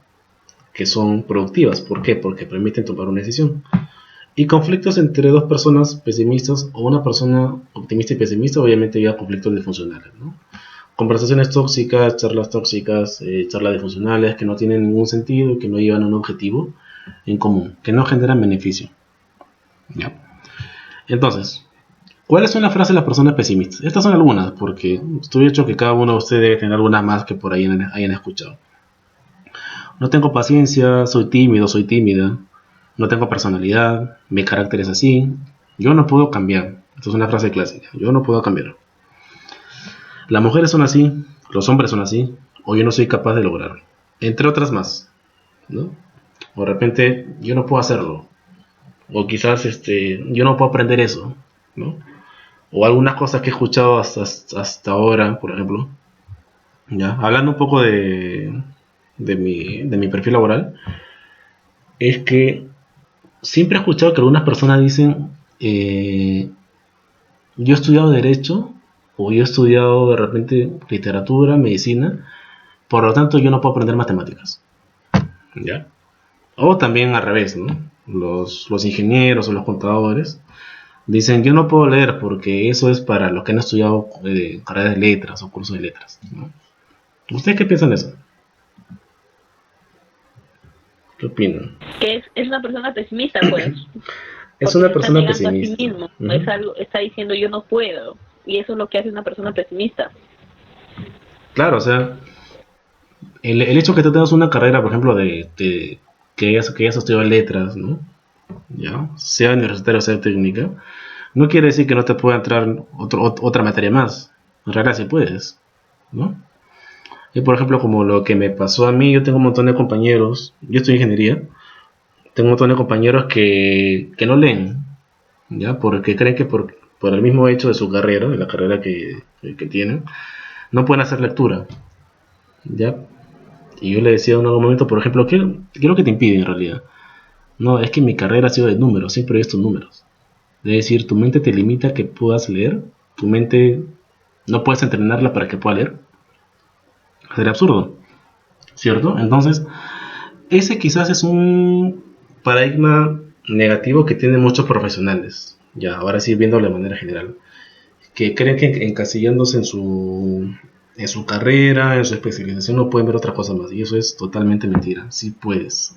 que son productivas. ¿Por qué? Porque permiten tomar una decisión. Y conflictos entre dos personas pesimistas o una persona optimista y pesimista, obviamente lleva conflictos disfuncionales, ¿no? Conversaciones tóxicas, charlas disfuncionales que no tienen ningún sentido, que no llevan a un objetivo en común, que no generan beneficio. ¿Ya? Entonces, ¿cuáles son las frases de las personas pesimistas? Estas son algunas, porque estoy hecho que cada uno de ustedes debe tener algunas más que por ahí hayan escuchado. No tengo paciencia, soy tímido, soy tímida, no tengo personalidad, mi carácter es así, yo no puedo cambiar. Esta es una frase clásica, yo no puedo cambiar. Las mujeres son así, los hombres son así, o yo no soy capaz de lograrlo. Entre otras más, ¿no? O de repente, yo no puedo hacerlo. O quizás yo no puedo aprender eso, ¿no? O algunas cosas que he escuchado hasta ahora, por ejemplo. ¿Ya? Hablando un poco de mi perfil laboral, es que siempre he escuchado que algunas personas dicen, yo he estudiado Derecho, o yo he estudiado de repente Literatura, Medicina, por lo tanto yo no puedo aprender matemáticas. ¿Ya? O también al revés, ¿no? Los ingenieros o los contadores dicen, yo no puedo leer porque eso es para los que han estudiado carreras de letras o cursos de letras, ¿no? ¿Ustedes qué piensan de eso? ¿Qué opinan? Que es una persona pesimista, pues. Es Porque una se persona está negando pesimista. a sí mismo. Ujú. Es algo, está diciendo yo no puedo. Y eso es lo que hace una persona pesimista. Claro, o sea, el hecho que tú tengas una carrera, por ejemplo, que hayas estudiado letras, ¿no? ¿Ya? Sea universitaria o sea técnica, no quiere decir que no te pueda entrar otra materia más. En realidad sí puedes, ¿no? Y por ejemplo, como lo que me pasó a mí, yo tengo un montón de compañeros, yo estudio ingeniería, tengo un montón de compañeros que no leen, ¿ya? Porque creen que por el mismo hecho de su carrera, de la carrera que tienen, no pueden hacer lectura, ¿ya? Y yo le decía en algún momento, por ejemplo, ¿qué es lo que te impide en realidad? No, es que mi carrera ha sido de números, siempre he visto números. Es decir, tu mente te limita a que puedas leer, tu mente no puedes entrenarla para que pueda leer. Sería absurdo, ¿cierto? Entonces, ese quizás es un paradigma negativo que tienen muchos profesionales, ya, ahora sí viéndolo de manera general, que creen que encasillándose en su carrera, en su especialización, no pueden ver otra cosa más, y eso es totalmente mentira. Sí puedes.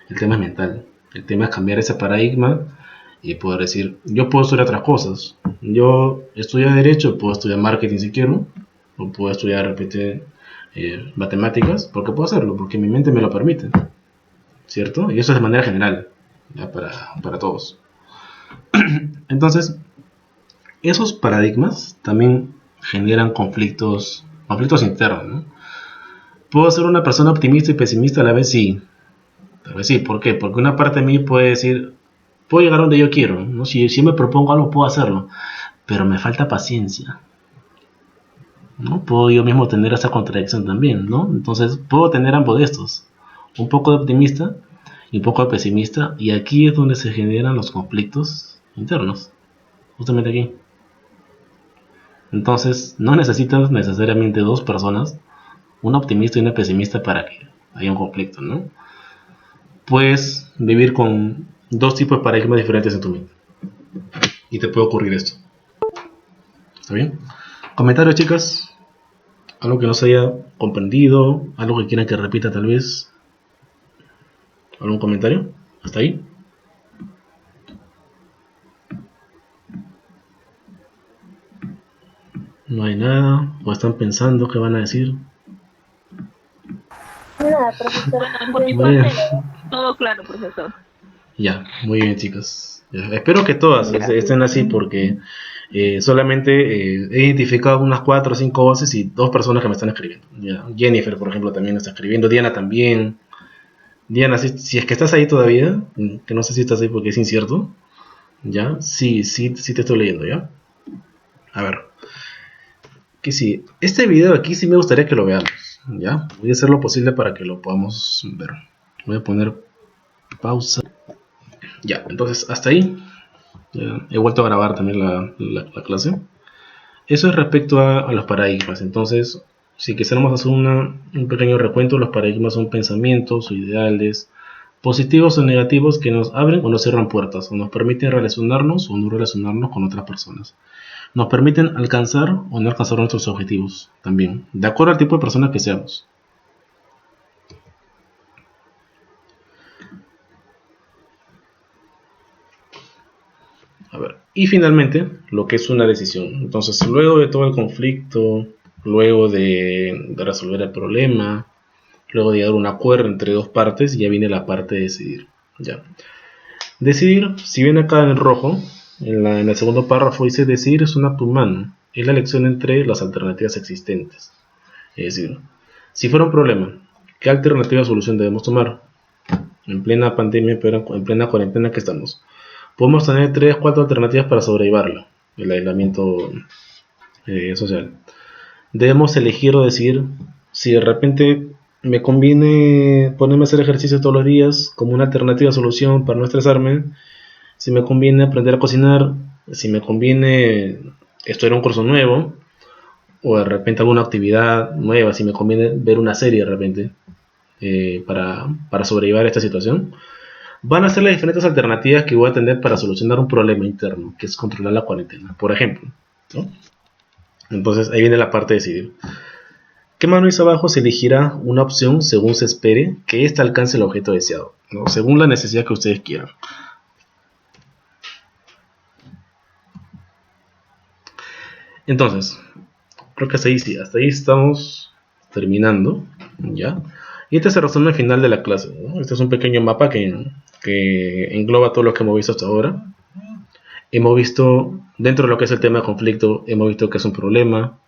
El tema es mental, el tema es cambiar ese paradigma y poder decir, yo puedo estudiar otras cosas, yo estudio Derecho, puedo estudiar Marketing si quiero, o puedo estudiar, de repente, matemáticas, porque puedo hacerlo, porque mi mente me lo permite, ¿cierto? Y eso es de manera general, ya, para todos. Entonces, esos paradigmas también generan conflictos internos, ¿no? ¿Puedo ser una persona optimista y pesimista a la vez? Sí, tal vez sí. ¿Por qué? Porque una parte de mí puede decir, puedo llegar donde yo quiero, ¿no? Si me propongo algo, puedo hacerlo, pero me falta paciencia, ¿no? Puedo yo mismo tener esa contradicción también, ¿no? Entonces, puedo tener ambos de estos, un poco de optimista y un poco de pesimista, y aquí es donde se generan los conflictos internos, justamente aquí. Entonces, no necesitas necesariamente dos personas, una optimista y una pesimista, para que haya un conflicto, ¿no? Puedes vivir con dos tipos de paradigmas diferentes en tu mente, y te puede ocurrir esto. ¿Está bien? Comentarios, chicas. Algo que no se haya comprendido, algo que quieran que repita tal vez. ¿Algún comentario? ¿Hasta ahí? No hay nada. ¿O están pensando qué van a decir? Nada, profesor. Bueno, por mi Muy parte, bien. todo claro, profesor. Ya, muy bien, chicas. Ya, espero que todas Gracias. estén así, porque solamente he identificado unas 4 o 5 voces y 2 personas que me están escribiendo. Ya, Jennifer, por ejemplo, también me está escribiendo. Diana también. Diana, si es que estás ahí todavía, que no sé si estás ahí porque es incierto, ¿Ya? Sí, te estoy leyendo, ¿ya? A ver. Que sí, este video aquí sí me gustaría que lo veamos, ¿ya? Voy a hacer lo posible para que lo podamos ver. Voy a poner pausa. Ya, entonces hasta ahí. Ya, he vuelto a grabar también la clase. Eso es respecto a los paradigmas. Entonces, si quisiéramos hacer un pequeño recuento, los paradigmas son pensamientos o ideales, positivos o negativos, que nos abren o nos cierran puertas, o nos permiten relacionarnos o no relacionarnos con otras personas. Nos permiten alcanzar o no alcanzar nuestros objetivos también, de acuerdo al tipo de persona que seamos. A ver, y finalmente, lo que es una decisión. Entonces, luego de todo el conflicto, luego de resolver el problema, luego de llegar a un acuerdo entre dos partes, ya viene la parte de decidir. Ya. Decidir, si viene acá en rojo, en el segundo párrafo dice: decidir es un acto humano, es la elección entre las alternativas existentes. Es decir, si fuera un problema, ¿qué alternativa de solución debemos tomar? En plena pandemia, pero en plena cuarentena que estamos, podemos tener 3 4 alternativas para sobrellevarlo, el aislamiento social. Debemos elegir o decidir si de repente me conviene ponerme a hacer ejercicio todos los días como una alternativa solución para no estresarme, si me conviene aprender a cocinar, si me conviene estudiar un curso nuevo, o de repente alguna actividad nueva, si me conviene ver una serie de repente para sobrellevar esta situación. Van a ser las diferentes alternativas que voy a tener para solucionar un problema interno, que es controlar la cuarentena, por ejemplo, ¿no? Entonces ahí viene la parte de decidir. ¿Qué mano dice abajo? Se elegirá una opción según se espere que ésta alcance el objeto deseado, ¿no? Según la necesidad que ustedes quieran. Entonces, creo que hasta ahí estamos terminando, ¿ya? Y este es el resumen final de la clase, ¿no? Este es un pequeño mapa que engloba todo lo que hemos visto hasta ahora. Hemos visto, dentro de lo que es el tema de conflicto, hemos visto que es un problema,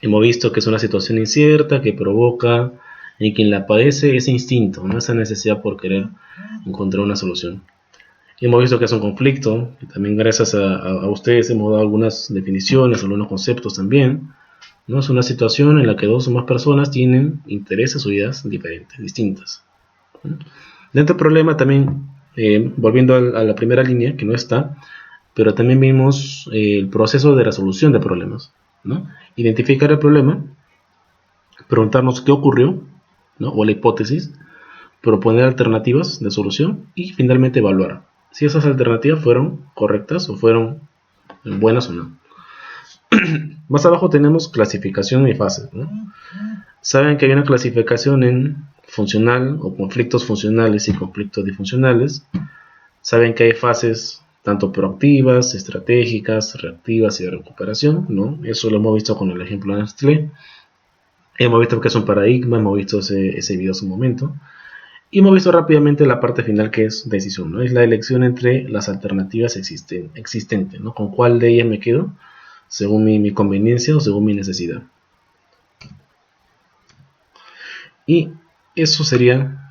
hemos visto que es una situación incierta que provoca en quien la padece ese instinto, ¿no? Esa necesidad por querer encontrar una solución. Hemos visto que es un conflicto, y también gracias a ustedes hemos dado algunas definiciones, algunos conceptos también, ¿no? Es una situación en la que dos o más personas tienen intereses o ideas diferentes, distintas, ¿no? Dentro del problema también, volviendo a la primera línea, que no está, pero también vimos el proceso de resolución de problemas, ¿no? Identificar el problema, preguntarnos qué ocurrió, ¿no? O la hipótesis, proponer alternativas de solución y finalmente evaluar si esas alternativas fueron correctas o fueron buenas o no. Más abajo tenemos clasificación y fases, ¿no? Saben que hay una clasificación en funcional o conflictos funcionales y conflictos disfuncionales. Saben que hay fases tanto proactivas, estratégicas, reactivas y de recuperación, ¿no? Eso lo hemos visto con el ejemplo de Nestlé. Hemos visto que es un paradigma, hemos visto ese video hace un momento. Y hemos visto rápidamente la parte final, que es decisión, ¿no? Es la elección entre las alternativas existentes, ¿no? Con cuál de ellas me quedo, según mi conveniencia o según mi necesidad. Y eso sería